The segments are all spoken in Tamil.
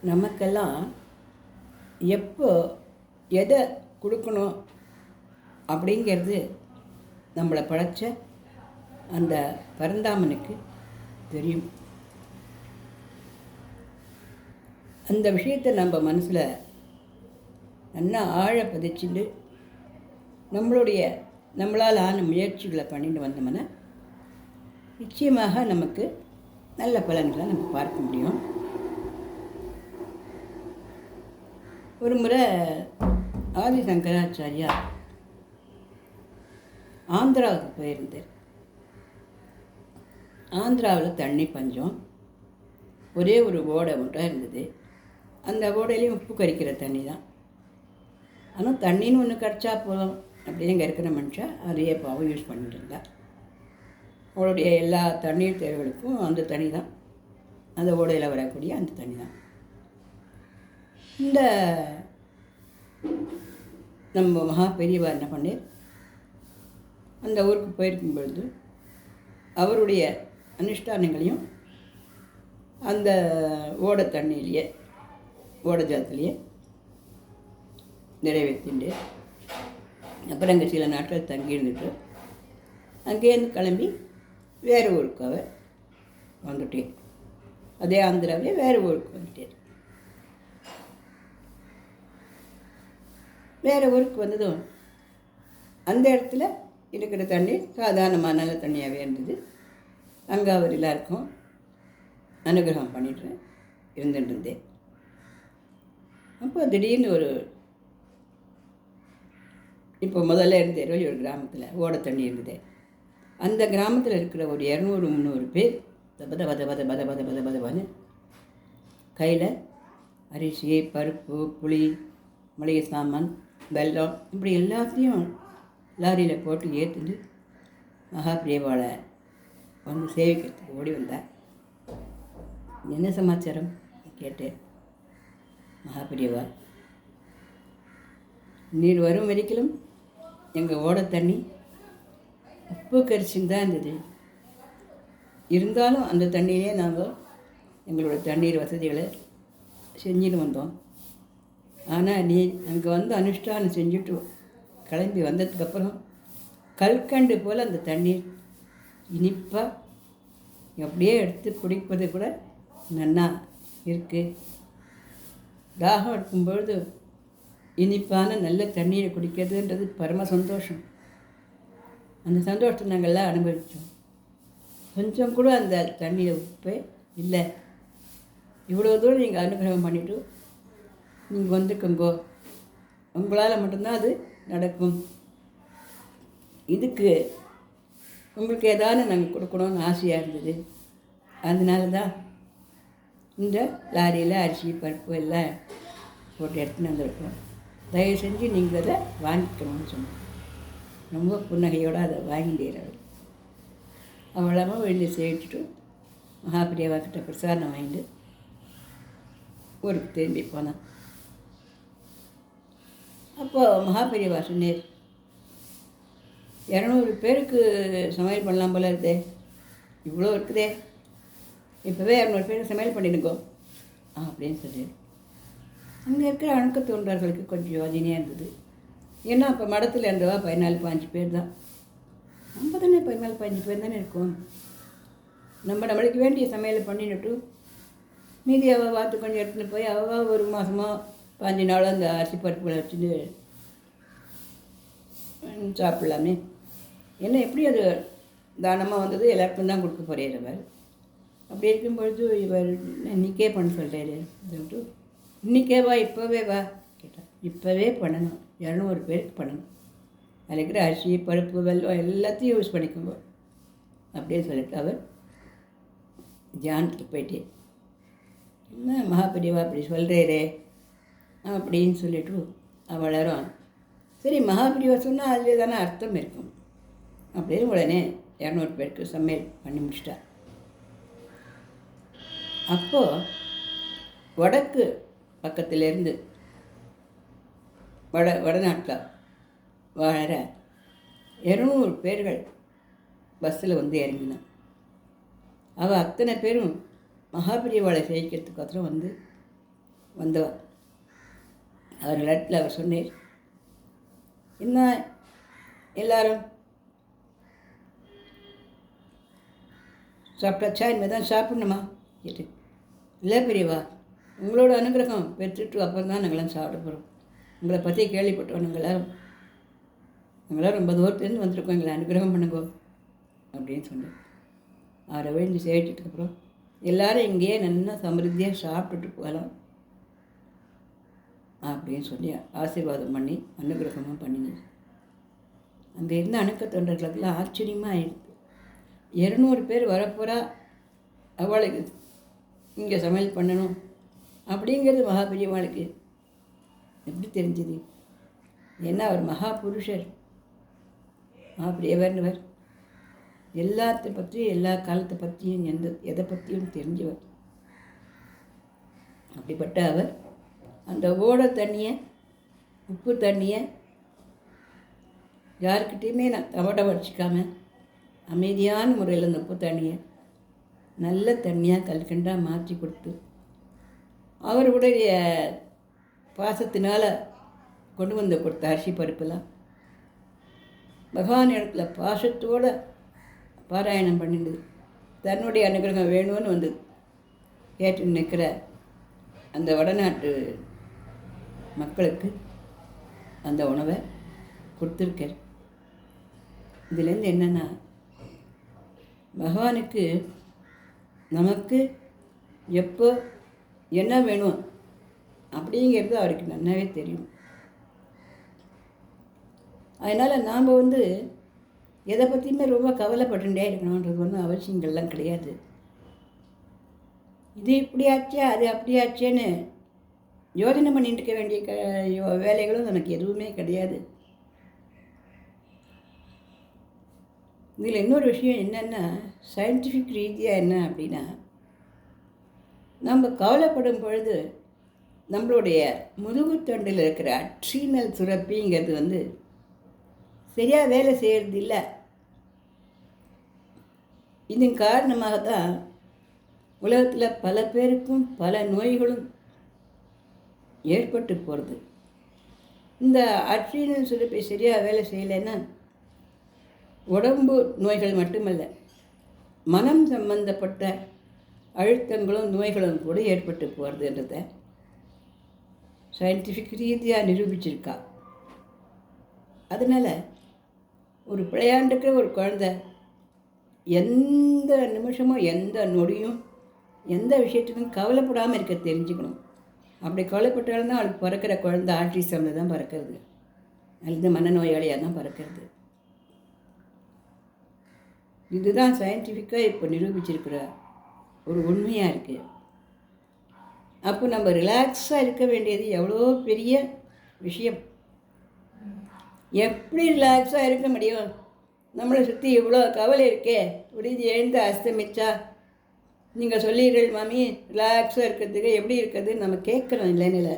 நமக்கெல்லாம் எப்போ எதை கொடுக்கணும் அப்படிங்கிறது நம்மளை படைச்ச அந்த பரந்தாமனுக்கு தெரியும். அந்த விஷயத்தை நம்ம மனசில் நல்லா ஆழ பதிச்சுட்டு நம்மளால் ஆன முயற்சிகளை பண்ணிட்டு வந்தோம்னா நிச்சயமாக நமக்கு நல்ல பலன்களை நம்ம பார்க்க முடியும். ஒரு முறை ஆதி சங்கராச்சாரியா ஆந்திராவுக்கு போயிருந்தார். ஆந்திராவில் தண்ணி பஞ்சம், ஒரே ஒரு ஓடை மட்டும் இருந்தது. அந்த ஓடையிலையும் உப்பு கரிக்கிற தண்ணி தான். ஆனால் தண்ணின்னு ஒன்று கரைச்சா போதும் அப்படின்னு இங்கே இருக்கிற மனுஷன் அதையே பாவம் யூஸ் பண்ணிட்டு இருந்தா. அவளுடைய எல்லா தண்ணீர் தேவைகளுக்கும் அந்த தண்ணி தான், அந்த ஓடையில் வரக்கூடிய அந்த தண்ணி தான். இந்த நம்ம மகா பெரியவா என்ன பண்ணார், அந்த ஊருக்கு போயிருக்கும் பொழுது அவருடைய அனுஷ்டானங்களையும் அந்த ஓடை தண்ணியிலேயே ஓடை ஜலத்திலேயே நிறைவேற்றிண்டு அப்புறம் அங்கே சில நாட்கள் தங்கி இருந்துட்டு அங்கேருந்து கிளம்பி வேறு ஊருக்கு அவர் வந்துட்டேன். அதே ஆந்திராவிலே வேறு ஊருக்கு வந்துட்டேன். வேறு ஊருக்கு வந்ததும் அந்த இடத்துல இருக்கிற தண்ணி சாதாரணமாக நல்ல தண்ணியாகவே இருந்தது. அங்கே அவர் எல்லாருக்கும் அனுகிரகம் பண்ணிட்டு இருந்துட்டு இருந்தேன். அப்போ திடீர்னு இப்போ முதல்ல இருந்தேன் ஒரு கிராமத்தில் ஓடை தண்ணி இருந்தது. அந்த கிராமத்தில் இருக்கிற ஒரு 200-300 பேர் பத பத பத பத பத பத பதவான்னு கையில் அரிசி, பருப்பு, புளி, மளிகை சாமான், வெல்லம் இப்படி எல்லாத்தையும் லாரியில் போட்டு ஏற்றுண்டு மகாபிரியவாளை வந்து சேவிக்கிறதுக்கு ஓடி வந்தார். என்ன சமாச்சாரம் கேட்டேன். மகாபிரியவா, நீர் வரும் வரைக்கும் எங்கள் ஓடை தண்ணி உப்பு கரிச்சின்னு தான் இருந்தது. இருந்தாலும் அந்த தண்ணியிலே நாங்கள் எங்களோட தண்ணீர் வசதிகளை செஞ்சுட்டு வந்தோம். ஆனால் நீ அங்கே வந்து அனுஷ்டானம் செஞ்சுட்டு கிளம்பி வந்ததுக்கப்புறம் கல்கண்டு போல் அந்த தண்ணீர் இனிப்பாக அப்படியே எடுத்து குடிப்பது கூட நன்னா இருக்குது. தாகம் எடுக்கும்பொழுது இனிப்பான நல்ல தண்ணீரை குடிக்கிறதுன்றது பரம சந்தோஷம். அந்த சந்தோஷத்தை நாங்கள்லாம் அனுபவித்தோம். கொஞ்சம் கூட அந்த தண்ணியில் உப்பே இல்லை. இவ்வளோ தூரம் நீங்கள் அனுகிரகம் பண்ணிவிட்டு நீங்கள் வந்துக்கோங்கோ, உங்களால் மட்டும்தான் அது நடக்கும். இதுக்கு உங்களுக்கு ஏதாவது நாங்கள் கொடுக்கணும்னு ஆசையாக இருந்தது. அதனால தான் இந்த லாரியில் அரிசி, பருப்பு எல்லாம் போட்டு எடுத்துன்னு வந்துருக்கோம். தயவு செஞ்சு நீங்கள் அதை வாங்கிக்கணும்னு சொன்னோம். ரொம்ப புன்னகையோடு அதை வாங்கிட்டேன். அவ்வளோமா வெளியே சேவிச்சுட்டு மகாபிரியவா கிட்ட பிரசாதம் வாங்கிட்டு ஊருக்கு திரும்பி போனான். அப்போது மகாபிரியவா சொன்னார், 200 பேருக்கு சமையல் பண்ணலாம் போல இருக்குதே, இவ்வளோ இருக்குதே, இப்போவே 200 பேருக்கு சமையல் பண்ணிடுங்கோ அப்படின்னு சொல்லி. அங்கே இருக்கிற அணுக்க தோன்றர்களுக்கு கொஞ்சம் யோஜனையாக இருந்தது. ஏன்னா அப்போ மடத்தில் இருந்தவா 14-15 பேர் தான். நம்ம தானே 14-15 பேர் தானே இருக்கோம். நம்மளுக்கு வேண்டிய சமையலை பண்ணிட்டு மீதி அவள் பார்த்து கொஞ்சம் எடுத்துன்னு போய் அவள் ஒரு மாதமோ 5 நாளோ அந்த அரிசி பருப்புகளை வச்சுட்டு சாப்பிட்லாமே. ஏன்னா எப்படி அது தானமாக வந்தது எல்லாருக்கும் தான் கொடுக்க போகிறார் அவர். அப்படி இருக்கும்பொழுது இவர் இன்றைக்கே பண்ண சொல்கிறாரு சொல்லிட்டு, இன்றைக்கே வா, இப்போவே வா கேட்டால், இப்போவே பண்ணணும், 200 பேருக்கு பண்ணணும், அதில் இருக்கிற அரிசி, பருப்பு, வெல்லம் எல்லாத்தையும் யூஸ் பண்ணிக்கோங்க அப்படியே சொல்லிட்டு அவர் தியானத்துக்கு போயிட்டே. என்ன மகாபெரியவா அப்படி சொல்கிறேரே அப்படின்னு சொல்லிட்டு வளரும். சரி, மகாபெரியவா சொன்னால் அதில் தானே அர்த்தம் இருக்கும் அப்படின்னு உடனே 200 பேருக்கு சமையல் பண்ணி முடிச்சிட்டா. அப்போது வடக்கு பக்கத்திலேருந்து வடநாட்டில் வாழற 200 பேர்கள் பஸ்ஸில் வந்து இறங்கினான். அவள் அத்தனை பேரும் மகாபெரியவாளை சேவிக்கிறதுக்கோசரம் வந்து வந்தவர். அவர்களிடத்தில் அவர் சொன்னார், என்ன எல்லாரும் சாப்பிட்டாச்சா? இனிமேல் தான் சாப்பிட்ணுமா கேட்டு. இல்லை பெரியவா, உங்களோட அனுகிரகம் பெற்றுட்டு அப்புறம் தான் நாங்களாம் சாப்பிட போகிறோம். உங்களை பற்றி கேள்விப்பட்டோம், நாங்களாம் ரொம்ப தூரத்துலேருந்து வந்திருக்கோம், எங்களை அனுகிரகம் பண்ணுங்கோ அப்படின்னு சொன்னேன். அவரை விழுந்து சேவிட்டதுக்கப்புறம் எல்லோரும் இங்கேயே நல்லா சமிருத்தியாக சாப்பிட்டுட்டு போகலாம் அப்படின்னு சொல்லி ஆசீர்வாதம் பண்ணி அனுகிரகமும் பண்ணினது. அங்கே இருந்த அணுக்க தொண்டர்களுக்கெல்லாம் ஆச்சரியமாக ஆயிடுது. 200 பேர் வரப்போகிறா, அவளுக்கு இங்கே சமையல் பண்ணணும் அப்படிங்கிறது மகாபெரியவாளுக்கு எப்படி தெரிஞ்சுது? ஏன்னா அவர் மகா புருஷர், மகாபெரியவர்னவர், எல்லாத்தை பற்றியும் எல்லா காலத்தை பற்றியும் எதை பற்றியும் தெரிஞ்சவர். அப்படிப்பட்ட அவர் அந்த ஓட தண்ணியை, உப்பு தண்ணியை யாருக்கிட்டேயுமே நான் தவட வடிச்சிக்காம அமைதியான முறையில் அந்த உப்பு தண்ணியை நல்ல தண்ணியாக கல்கண்டாக மாற்றி கொடுத்து அவருடைய பாசத்தினால் கொண்டு வந்து கொடுத்த அரிசி பருப்பெல்லாம் பகவான் இடத்துல பாசத்தோடு பாராயணம் பண்ணிட்டு தன்னுடைய அனுகிரகம் வேணும்னு வந்து கேட்டு நிற்கிற அந்த வடநாட்டு மக்களுக்கு அந்த உணவை கொடுத்துருக்கார். இதுலேருந்து என்னென்னா, பகவானுக்கு நமக்கு எப்போ என்ன வேணும் அப்படிங்கிறது அவருக்கு நல்லாவே தெரியும். அதனால் நாம் எதை பற்றியுமே ரொம்ப கவலைப்பட்டுட்டே இருக்கணுன்றது ஒன்றும் அவசியங்கள்லாம் கிடையாது. இது இப்படியாச்சே அது அப்படியாச்சேன்னு யோஜனை பண்ணிட்டு இருக்க வேண்டிய வேலைகளும் நமக்கு எதுவுமே கிடையாது. இதில் இன்னொரு விஷயம் என்னென்னா, சயின்டிஃபிக் ரீதியாக என்ன அப்படின்னா, நம்ம கவலைப்படும் பொழுது நம்மளுடைய முதுகுத்தண்டில் இருக்கிற அட்ரீனல் சுரப்பிங்கிறது சரியாக வேலை செய்கிறது இல்லை. இதன் காரணமாக தான் உலகத்தில் பல பேருக்கும் பல நோய்களும் ஏற்பட்டு போகிறது. இந்த அட்ரீனல் சுரப்பி சரியாக வேலை செய்யலைன்னா உடம்பு நோய்கள் மட்டுமல்ல, மனம் சம்பந்தப்பட்ட அழுத்தங்களும் நோய்களும் கூட ஏற்பட்டு போகிறதுன்றத சயின்டிஃபிக் ரீதியாக நிரூபிச்சிருக்கா. அதனால் ஒரு விளையாண்டுக்கிற ஒரு குழந்தை எந்த நிமிஷமும் எந்த நொடியும் எந்த விஷயத்துக்கும் கவலைப்படாமல் இருக்க தெரிஞ்சுக்கணும். அப்படி கவலைப்பட்டாலும் தான் அவளுக்கு பிறக்கிற குழந்தை ஆட்டிசமில் தான் பிறக்கிறது, அல்லது மனநோயாளியாக தான் பிறக்கிறது. இதுதான் சயின்டிஃபிக்காக இப்போ நிரூபிச்சிருக்கிற ஒரு உண்மையாக இருக்குது. அப்போ நம்ம ரிலாக்ஸாக இருக்க வேண்டியது எவ்வளோ பெரிய விஷயம். எப்படி ரிலாக்ஸாக இருக்க முடியும்? நம்மளை சுற்றி இவ்வளோ கவலை இருக்கே. விடிஞ்சு எழுந்து அஸ்தமிச்சா நீங்கள் சொல்லிடுறீர்கள், மாமி ரிலாக்ஸாக இருக்கிறதுக்கு எப்படி இருக்கிறது நம்ம கேட்குறோம். இல்லைன்னு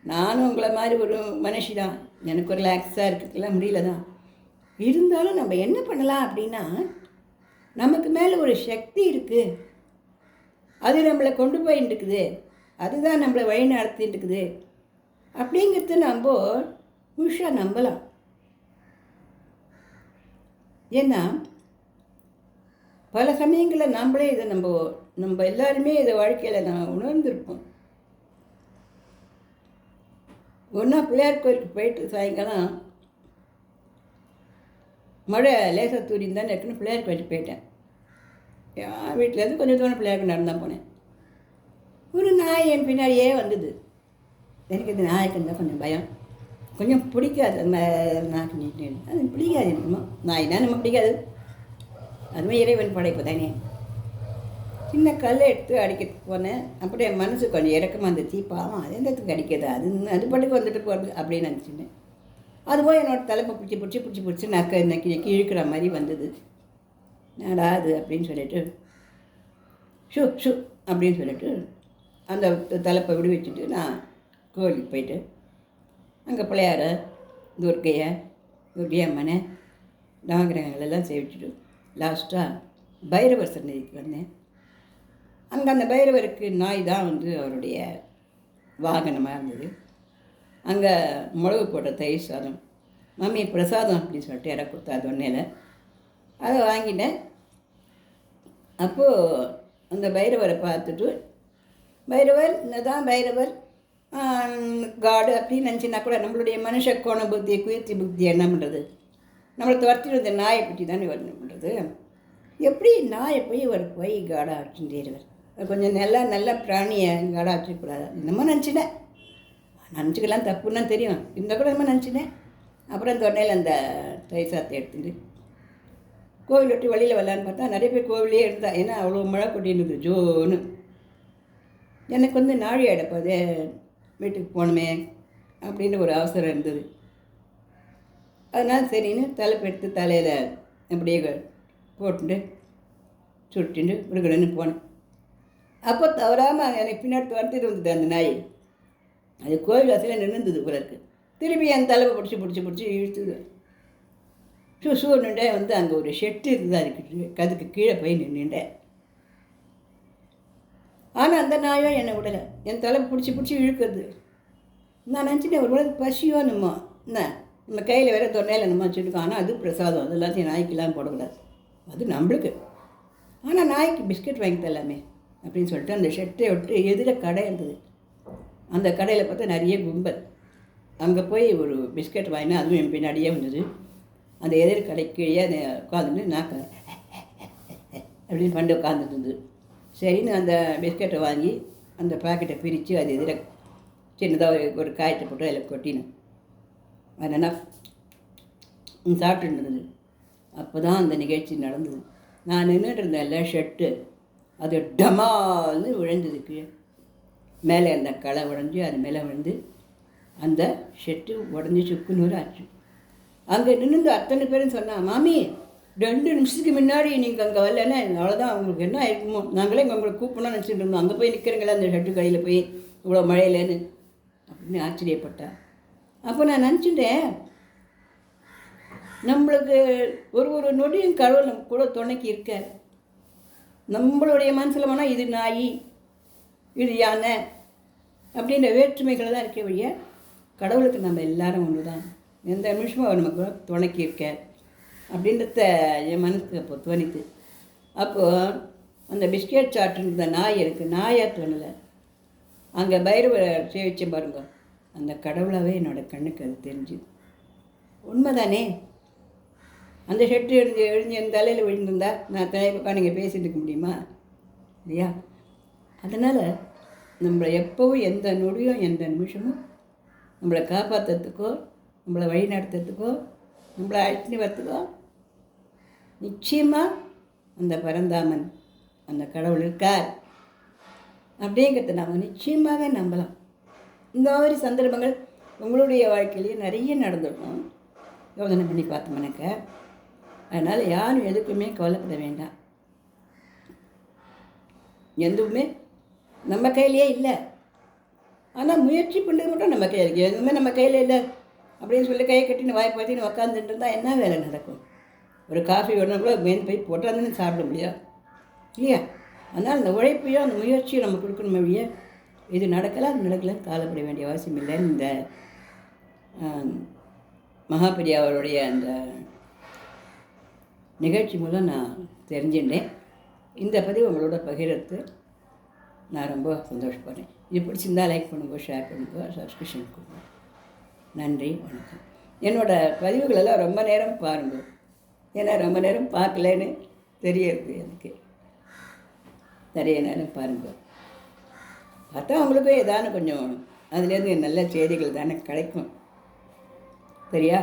நானும் உங்களை மாதிரி ஒரு மனுஷி தான், எனக்கு ரிலாக்ஸாக இருக்கிறதுக்கெல்லாம் முடியல தான். இருந்தாலும் நம்ம என்ன பண்ணலாம் அப்படின்னா, நமக்கு மேலே ஒரு சக்தி இருக்குது, அது நம்மளை கொண்டு போயின்னு இருக்குது, அதுதான் நம்மளை வழி நடத்திட்டு இருக்குது அப்படிங்கிறது நம்ம முழுசாக நம்பலாம். ஏன்னா பல சமயங்களில் நம்மளே இதை நம்ம எல்லாருமே இதை வாழ்க்கையில் நான் உணர்ந்திருப்போம். ஒன்றா பிள்ளையார் கோயிலுக்கு போயிட்டு சாயங்காலம் மழை லேசாக தூரின்னு தானே இருக்குன்னு பிள்ளையார் கோயிலுக்கு போயிட்டேன். என் வீட்டிலேருந்து கொஞ்சம் தூரம் பிள்ளையாருக்கு நடந்தான் போனேன். ஒரு நாய் என் பின்னாடியே வந்தது. எனக்கு இந்த நாய்க்கு இருந்தால் கொஞ்சம் பயம், கொஞ்சம் பிடிக்காது. அந்த நாக்கு நீட்டு அது பிடிக்காது. என்னமோ நாய்னா நம்ம பிடிக்காது, அதுவும் இறைவன் படைப்பு தானே. சின்ன கல்லை எடுத்து அடிக்கிறதுக்கு போனேன். அப்படியே மனசு கொஞ்சம் இறக்கமாக இருந்துச்சு. பாவம் அது எந்தத்துக்கு அடிக்கிறது, அது பட்டுக்கு வந்துட்டு போகிறது அப்படின்னு நினச்சினேன். அதுவும் என்னோட தலைப்பை பிடிச்சி நக்கி நக்கி இழுக்கிற மாதிரி வந்தது. நாடா அது அப்படின்னு சொல்லிட்டு ஷூ அப்படின்னு சொல்லிட்டு அந்த தலைப்பை விடுவிச்சுட்டு நான் கோவிலுக்கு போயிட்டு அங்கே பிள்ளையார துர்கை அம்மனை நவகிரகங்களெல்லாம் சேவிச்சுட்டு லாஸ்ட்டாக பைரவர் சன்னதிக்கு வந்தேன். அங்கே அந்த பைரவருக்கு நாய் தான் அவருடைய வாகனமாக இருந்தது. அங்கே மிளகு போட்ட தயிர் சாதம், மம்மி பிரசாதம் அப்படின்னு சொல்லிட்டு யாரை கொடுத்தா தொன்னையில் அதை வாங்கிட்டேன். அப்போது அந்த பைரவரை பார்த்துட்டு, பைரவர் என்னதான் பைரவர் காடு அப்படின்னு நினச்சின்னா கூட நம்மளுடைய மனுஷ கோண புத்தி குயர்த்தி புத்தி என்ன பண்ணுறது, நம்மளை துரத்திட்டு வந்த நாயை பற்றி தானே வரணும் பண்ணுறது. எப்படி நாயை போய் காடா வச்சுருவார், கொஞ்சம் நல்ல பிராணியை காடா வச்சுக்கூடாது நம்ம நினச்சினேன். நினச்சிக்கலாம் தப்புன்னா தெரியும், இருந்தால் கூட நம்ம நினச்சினேன். அப்புறம் தொன்னையில் அந்த தயிர் சாதத்தை எடுத்துட்டு கோவில் விட்டு வழியில் வரலான்னு பார்த்தா நிறைய பேர் கோவிலே இருந்தா. ஏன்னா அவ்வளோ மழை கொட்டிருந்தது ஜோன்னு. எனக்கு நாழி அடைப்பது வீட்டுக்கு போகணுமே அப்படின்னு ஒரு அவசரம் இருந்தது. அதனால் சரின்னு தலைப்பு எடுத்து தலையில் அப்படியே போட்டுட்டு சுட்டுட்டு விடுகடன்னு போனேன். அப்போ தவறாமல் எனக்கு பின்னாடி துரத்திட்டு வந்தது அந்த நாய். அது கோவில் வாசலில் நின்றுந்தது போல இருக்குது. திருப்பி என் தலைவை பிடிச்சி இழுத்துது. சூழ்நிலை அங்கே ஒரு ஷெட்டு இருக்குது, அதுக்கு கீழே போய் நின்றுட்டேன். ஆனால் அந்த நாயும் என்னை விடலை, என் தலை பிடிச்சி இழுக்கிறது. நான் நினச்சிட்டேன் ஒரு உலக பசியோ நம்ம என்ன நம்ம கையில் வேறு தொன்னையில் நம்ம வச்சுருக்கோம். ஆனால் அது பிரசாதம், அது எல்லாத்தையும் நாய்க்கெல்லாம் போடக்கூடாது, அது நம்மளுக்கு. ஆனால் நாய்க்கு பிஸ்கட் வாங்கி தரலாமே அப்படின்னு சொல்லிட்டு அந்த ஷெட்டை விட்டு எதில் கடை இருந்தது. அந்த கடையில் பார்த்தா நிறைய கும்பல். அங்கே போய் ஒரு பிஸ்கட் வாங்கினா அதுவும் என் பின்னாடியே வந்தது. அந்த எதிர் கடைக்கீழே அதை உட்காந்துட்டு நான் அப்படின்னு பண்ணி உட்காந்துட்டு இருந்தது. சரின்னு அந்த பிஸ்கட்டை வாங்கி அந்த பாக்கெட்டை பிரித்து அது எதிர சின்னதாக ஒரு காயத்தை போட்டு அதில் கொட்டினேன். அது என்ன சாப்பிட்டு இருந்தது. அப்போ தான் அந்த நிகழ்ச்சி நடந்தது. நான் நின்றுட்டு இருந்தேன்ல ஷெட்டு, அது டமால்னு விழுந்தது கீழே. மேலே அந்த களை உடஞ்சி அது மேலே விழுந்து அந்த ஷெட்டு உடஞ்சி சுக்குநூறு ஆச்சு. அங்கே நின்று அத்தனை பேரும் சொன்னான், மாமி 2 நிமிஷத்துக்கு முன்னாடி நீங்கள் அங்கே வரலன்னா அவ்வளோதான், அவங்களுக்கு என்ன ஆயிருக்குமோ, நாங்களே இங்கே உங்களை கூப்பிடணும்னு நினச்சிட்டு இருந்தோம், அங்கே போய் நிற்கிறீங்களா அந்த ஷெட்டு கடையில் போய் இவ்வளோ மழையிலேன்னு அப்படின்னு ஆச்சரியப்பட்டேன். அப்போ நான் நினச்சிட்டேன், நம்மளுக்கு ஒரு நொடியும் கடவுள் நம்ம கூட துணைக்கி இருக்கார். நம்மளுடைய மனசில் வேணால் இது நாய் இது யானை அப்படின்ற வேற்றுமைகளை தான் இருக்க வழிய கடவுளுக்கு நம்ம எல்லாரும் ஒன்று தான், எந்த நிமிஷமும் அவர் நமக்கு துணைக்கி இருக்க அப்படின்றத என் மனசுக்கு அப்போ தோணித்து. அப்போது அந்த பிஸ்கெட் சாப்பிட்டுருந்த நாய் எனக்கு நாயாக தோணலை. அங்கே பைரவ சேவிச்சேன் பாருங்க, அந்த கடவுளாகவே என்னோடய கண்ணுக்கு அது தெரிஞ்சுது. உண்மைதானே? அந்த ஷெட்டு எழுஞ்சி என் தலையில் விழுந்திருந்தா நான் தலைப்பா நீங்கள் பேசிட்டு இருக்க முடியுமா இல்லையா? அதனால் நம்மளை எப்போவும் எந்த நொடியும் எந்த நிமிஷமும் நம்மளை காப்பாற்றுறதுக்கோ நம்மளை வழி நடத்துறதுக்கோ நம்மளை அழைச்சிட்டு வரத்துக்கோ நிச்சயமாக அந்த பரந்தாமன் அந்த கடவுள் இருக்கார் அப்படிங்கிறத நாம் நிச்சயமாகவே நம்பலாம். இந்த மாதிரி சந்தர்ப்பங்கள் உங்களுடைய வாழ்க்கையிலேயே நிறைய நடந்துடும், யோசனை பண்ணி பார்த்தோம்னாக்க. அதனால் யாரும் எதுக்குமே கவலைப்பட வேண்டாம். எதுவுமே நம்ம கையிலே இல்லை, ஆனால் முயற்சி பண்ணுறது மட்டும் நம்ம கையில் இருக்குது. எதுவுமே நம்ம கையில் இல்லை அப்படின்னு சொல்லி கையை கட்டின்னு வாய் பார்த்தின்னு உக்காந்துட்டு இருந்தால் என்ன வேலை நடக்கும்? ஒரு காஃபி வேணும்னா கூட மேன் போய் போட்டால் சாப்பிட முடியும் இல்லையா? அதனால் அந்த உழைப்பையும் அந்த முயற்சியும் நம்ம கொடுக்கணுமே இல்லையா? இது நடக்கலாம் அது நடக்கலாம் காலப்பட வேண்டிய அவசியம் இல்லை. இந்த மகாபெரியா அவருடைய அந்த நிகழ்ச்சி மூலம் நான் தெரிஞ்சுட்டேன். இந்த பதிவு உங்களோட பகிர்றது நான் ரொம்ப சந்தோஷப்படுறேன். இது பிடிச்சிருந்தால் லைக் பண்ணுங்க, ஷேர் பண்ணுங்க, சப்ஸ்கிரிப்ஷன் கொடுங்க. நன்றி, வணக்கம். என்னோடய பதிவுகளெல்லாம் ரொம்ப நேரம் பாருங்கள், ஏன்னா ரொம்ப நேரம் பார்க்கலன்னு தெரியுது எனக்கு. நிறைய நேரம் பாருங்கள், பார்த்தா அவங்களுக்கும் ஏதானு கொஞ்சம் அதுலேருந்து நல்ல செய்திகள் தானே கிடைக்கும், சரியா?